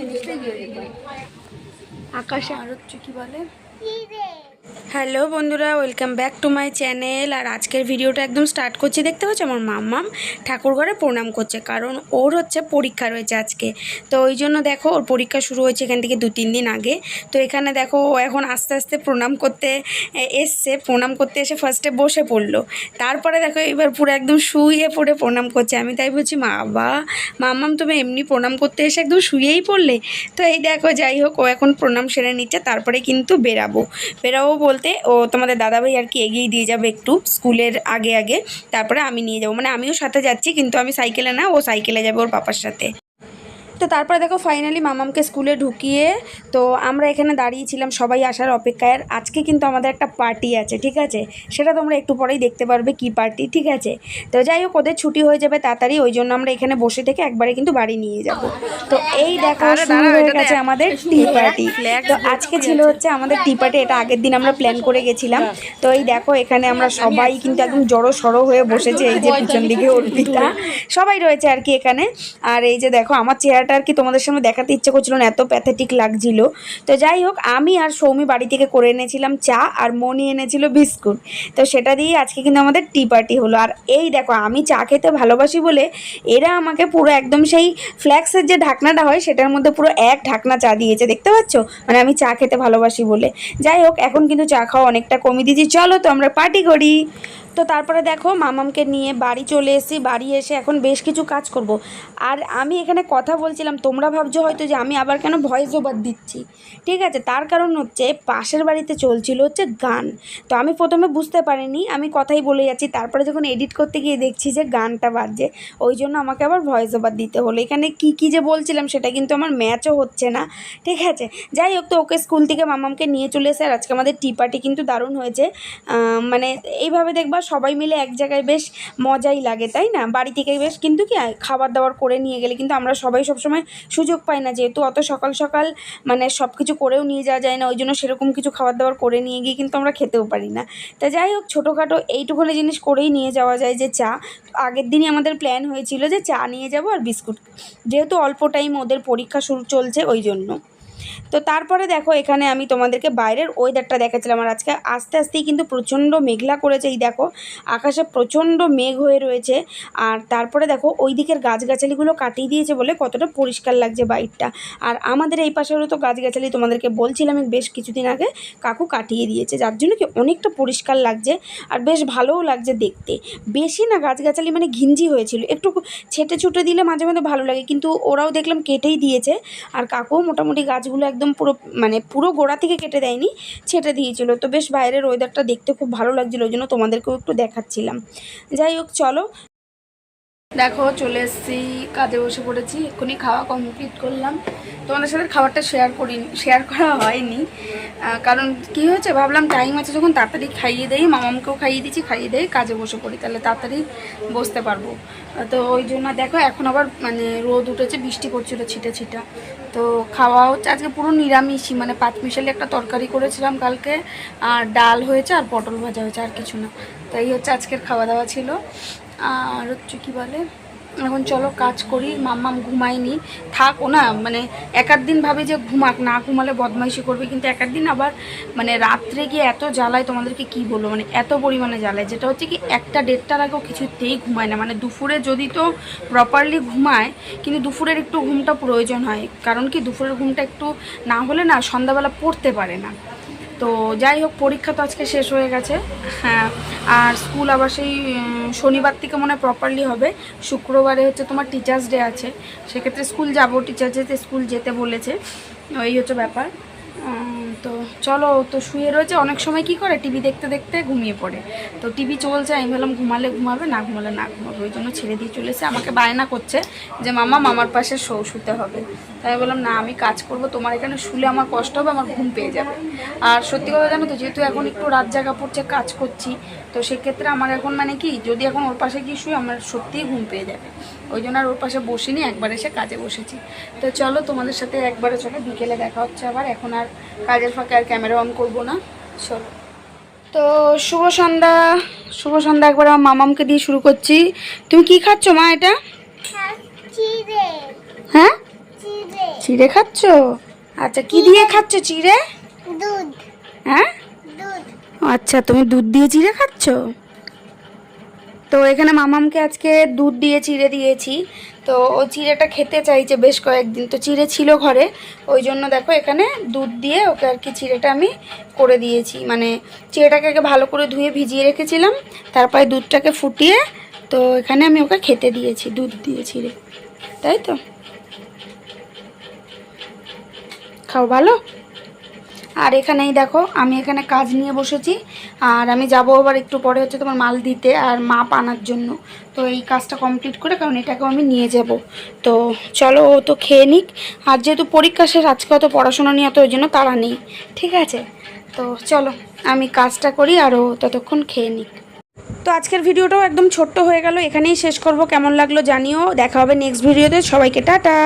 জিনিসটাই গিয়ে দেখবে আকাশে আর হচ্ছে কি বলে। হ্যালো বন্ধুরা, welcome back to my channel. আর আজকের ভিডিওটা একদম স্টার্ট করছি। দেখতে পাচ্ছ আমার মাম্মাম ঠাকুর ঘরে প্রণাম করছে, কারণ ওর হচ্ছে পরীক্ষা রয়েছে আজকে। তো ওই জন্য দেখো ওর পরীক্ষা শুরু হয়েছে এখান থেকে 2-3 দিন আগে। তো এখানে দেখো ও এখন আস্তে আস্তে প্রণাম করতে এসছে। প্রণাম করতে এসে ফার্স্টে বসে পড়লো, তারপরে দেখো এবার পুরো একদম শুয়ে পড়ে প্রণাম করছে। আমি তাই বলছি, বাবা মাম্মাম তুমি এমনি প্রণাম করতে এসে একদম শুয়েই পড়লে। তো এই দেখো, যাই হোক ও এখন প্রণাম সেরে নিচ্ছে, তারপরে কিন্তু বেরাবো বলতে ও তোমাদের দাদাভাই আর কি এগিয়ে দিয়ে যাবে একটু স্কুলের আগে আগে, তারপরে আমি নিয়ে যাবো। মানে আমিও সাথে যাচ্ছি, কিন্তু আমি সাইকেলে না, ও সাইকেলে যাবে ওর পাপার সাথে। তো তারপরে দেখো ফাইনালি মামামকে স্কুলে ঢুকিয়ে তো আমরা এখানে দাঁড়িয়েছিলাম সবাই আসার অপেক্ষায়। আজকে কিন্তু আমাদের একটা পার্টি আছে, ঠিক আছে? সেটা তোমরা একটু পরেই দেখতে পারবে কি পার্টি, ঠিক আছে? তো যাই হোক ওদের ছুটি হয়ে যাবে তাড়াতাড়ি, ওই জন্য আমরা এখানে বসে থেকে একবারে কিন্তু বাড়ি নিয়ে যাব। তো এই দেখো শুরু হয়ে গেছে আমাদের টি পার্টি। তো আজকে ছিল হচ্ছে আমাদের টি পার্টি, এটা আগের দিন আমরা প্ল্যান করে গেছিলাম। তো এই দেখো এখানে আমরা সবাই কিন্তু একদম জড়ো সড়ো হয়ে বসেছে। এই যে পিছন দিকে অর্পিতা সবাই রয়েছে আর কি এখানে। আর এই যে দেখো আমার চেহারাটা আর কি তোমাদের সামনে দেখাতে ইচ্ছে করছিল না, এত প্যাথেটিক লাগছিল। তো যাই হোক আমি আর সৌমি বাড়ি থেকে করে এনেছিলাম চা, আর মনি এনেছিল বিস্কুট। তো সেটা দিয়ে আজকে কিন্তু আমাদের টি পার্টি হলো। আর এই দেখো আমি চা খেতে ভালোবাসি বলে এরা আমাকে পুরো একদম সেই ফ্ল্যাক্সের যে ঢাকনাটা হয় সেটার মধ্যে পুরো এক ঢাকনা চা দিয়েছে, দেখতে পাচ্ছ? মানে আমি চা খেতে ভালোবাসি বলে। যাই হোক এখন কিন্তু চা খাওয়া অনেকটা কমিয়ে দিয়েছি, চলো তো আমরা পার্টি করি। তো তারপরে দেখো মামামকে নিয়ে বাড়ি চলে এসেছি। বাড়ি এসে এখন বেশ কিছু কাজ করব। আর আমি এখানে কথা বলছিলাম, তোমরা ভাবছো হয়তো যে আমি আবার কেন ভয়েস ওভার দিচ্ছি, ঠিক আছে? তার কারণ হচ্ছে পাশের বাড়িতে চলছিল হচ্ছে গান। তো আমি প্রথমে বুঝতে পারিনি, আমি কথাই বলে যাচ্ছি, তারপরে যখন এডিট করতে গিয়ে দেখছি যে গানটা বাজছে, ওই জন্য আমাকে আবার ভয়েস ওভার দিতে হলো। এখানে কি যে বলছিলাম সেটা কিন্তু আমার ম্যাচও হচ্ছে না, ঠিক আছে? যাই হোক তো ওকে স্কুল থেকে মামামকে নিয়ে চলে এসে আর আজকে আমাদের টি পার্টি কিন্তু দারুণ হয়েছে। মানে এইভাবে দেখবা সবাই মিলে এক জায়গায় বেশ মজাই লাগে, তাই না? বাড়ি থেকে বেশ কিন্তু কি খাবার দাবার করে নিয়ে গেলে কিন্তু আমরা সবাই সবসময় সুযোগ পাই না, যেহেতু অত সকাল সকাল মানে সব কিছু করেও নিয়ে যাওয়া যায় না, ওই জন্য সেরকম কিছু খাবার দাবার করে নিয়ে গিয়ে কিন্তু আমরা খেতেও পারি না। তা যাই হোক ছোটোখাটো এইটুকুনি জিনিস করেই নিয়ে যাওয়া যায়, যে চা। আগের দিনই আমাদের প্ল্যান হয়েছিল যে চা নিয়ে যাব আর বিস্কুট, যেহেতু অল্প টাইম ওদের পরীক্ষা শুরু চলছে ওই জন্য। তো তারপরে দেখো এখানে আমি তোমাদেরকে বাইরের ওয়েদারটা দেখাচ্ছিলাম। আর আজকে আস্তে আস্তেই কিন্তু প্রচণ্ড মেঘলা করেছে, এই দেখো আকাশে প্রচণ্ড মেঘ হয়ে রয়েছে। আর তারপরে দেখো ওই দিকের গাছগাছালিগুলো কাটিয়ে দিয়েছে বলে কতটা পরিষ্কার লাগছে বাইরটা। আর আমাদের এই পাশেরও তো গাছগাছালি তোমাদেরকে বলছিলাম বেশ কিছুদিন আগে কাকু কাটিয়ে দিয়েছে, যার জন্য কি অনেকটা পরিষ্কার লাগছে আর বেশ ভালোও লাগছে দেখতে। বেশি না গাছগাছালি মানে ঘিঞ্জি হয়েছিল, একটু ছেটে ছুটে দিলে মাঝে মাঝে ভালো লাগে, কিন্তু ওরাও দেখলাম কেটেই দিয়েছে। আর কাকুও মোটামুটি গাছগুলো একদম পুরো মানে পুরো গোড়া থেকে কেটে দেয়নি, ছেটে দিয়েছিল। তো বেশ বাইরের ওয়েদারটা দেখতে খুব ভালো লাগছিলো, ওই জন্য তোমাদেরকেও একটু দেখাচ্ছিলাম। যাই হোক চলো, দেখো চলে এসেছি, কাজে বসে পড়েছি, এক্ষুনি খাওয়া কমপ্লিট করলাম। তোমাদের সাথে খাবারটা শেয়ার করা হয়নি, কারণ কি হয়েছে ভাবলাম টাইম আছে যখন তাড়াতাড়ি খাইয়ে দেই, মামামকেও খাইয়ে দিচ্ছি, খাইয়ে দেই কাজে বসে পড়ি, তাহলে তাড়াতাড়ি বসতে পারবো। তো ওই জন্য দেখো এখন আবার মানে রোদ উঠেছে, বৃষ্টি পড়ছিল ছিটা ছিটা। তো খাওয়া হচ্ছে আজকে পুরো নিরামিষই, মানে পাঁচমিশালি একটা তরকারি করেছিলাম কালকে, আর ডাল হয়েছে আর পটল ভাজা হয়েছে, আর কিছু না। তো এই হচ্ছে আজকের খাওয়া দাওয়া ছিল। আর হচ্ছে কী বলে, এখন চলো কাজ করি। মাম্মাম ঘুমায়নি, থাক ও না, মানে এক দিন ভাবে যে ঘুমাক, না ঘুমালে বদমাইশি করবে, কিন্তু এক দিন আবার মানে রাত্রে গিয়ে এত জ্বালায় তোমাদেরকে কি বলবো, মানে এত পরিমাণে জ্বালায়, যেটা হচ্ছে কি 1টা-1:30টার আগেও কিছুতেই ঘুমায় না। মানে দুপুরে যদি তো প্রপারলি ঘুমায়, কিন্তু দুপুরের একটু ঘুমটা প্রয়োজন হয়, কারণ কি দুপুরের ঘুমটা একটু না হলে না সন্ধ্যাবেলা পড়তে পারে না। তো যাই হোক পরীক্ষা তো আজকে শেষ হয়ে গেছে, হ্যাঁ। আর স্কুল আবার সেই শনিবার থেকে মনে হয় প্রপারলি হবে, শুক্রবারে হচ্ছে তোমার টিচার্স ডে আছে, সেক্ষেত্রে স্কুল যাব, টিচার্স ডেতে স্কুল যেতে বলেছে, এই হচ্ছে ব্যাপার। তো চলো, তো শুয়ে রয়েছে, অনেক সময় কি করে টিভি দেখতে দেখতে ঘুমিয়ে পড়ে। তো টিভি চলছে, আমি বললাম ঘুমালে ঘুমাবে, না ঘুমালে না ঘুমাবে, ওই জন্য ছেড়ে দিয়ে চলেছে। আমাকে বায়না করছে যে মামা মামার পাশে শুতে হবে, তাই বললাম না আমি কাজ করব, তোমার এখানে শুলে আমার কষ্ট হবে, আমার ঘুম পেয়ে যাবে। আর সত্যি কথা জানো তো, যেহেতু এখন একটু রাত জাগা পড়ছে, কাজ করছি, তো সেক্ষেত্রে আমার এখন মানে কি যদি এখন ওর পাশে গিয়ে শুই আমার সত্যিই ঘুম পেয়ে যাবে, ওই জন্য আর ওর পাশে বসিনি, একবার এসে কাজে বসেছি। তো চলো তোমাদের সাথে একবারে চলো বিকেলে দেখা হচ্ছে আবার, এখন আর কাজের ফাঁকে আর ক্যামেরা অন করবো না, চলো। তো শুভ সন্ধ্যা একবার আমার মামামকে দিয়ে শুরু করছি। তুমি কি খাচ্ছ মা এটা? হ্যাঁ চিড়ে খাচ্ছ? আচ্ছা, কি দিয়ে খাচ্ছ চিড়ে? দুধ। হ্যাঁ, দুধ। আচ্ছা, তুমি দুধ দিয়ে চিড়ে খাচ্ছ? তো এখানে মামামকে আজকে দুধ দিয়ে চিড়ে দিয়েছি। তো ও চিড়েটা খেতে চাইছে বেশ কয়েকদিন, তো চিড়ে ছিল ঘরে, ওই জন্য দেখো এখানে দুধ দিয়ে ওকে আর কি চিড়েটা আমি করে দিয়েছি। মানে চিড়েটাকে আগে ভালো করে ধুয়ে ভিজিয়ে রেখেছিলাম, তারপরে দুধটাকে ফুটিয়ে তো এখানে আমি ওকে খেতে দিয়েছি দুধ দিয়ে চিড়ে। তাই তো, খাও ভালো। আর এখানেই দেখো আমি এখানে কাজ নিয়ে বসেছি, আর আমি যাবো আবার একটু পরে হচ্ছে তোমার মাল দিতে আর মাপ আনার জন্য। তো এই কাজটা কমপ্লিট করে, কারণ এটাকেও আমি নিয়ে যাব। তো চলো, ও তো খেয়ে নিক। আর যেহেতু পরীক্ষা শেষ আজকে, অত পড়াশোনা নিয়ে তো ওই জন্য তাড়া নেই, ঠিক আছে? তো চলো আমি কাজটা করি আর ও ততক্ষণ খেয়ে নিক। তো আজকের ভিডিওটাও একদম ছোট্ট হয়ে গেল, এখানেই শেষ করব। কেমন লাগলো জানিও, দেখা হবে নেক্সট ভিডিওতে। সবাইকে টাটা।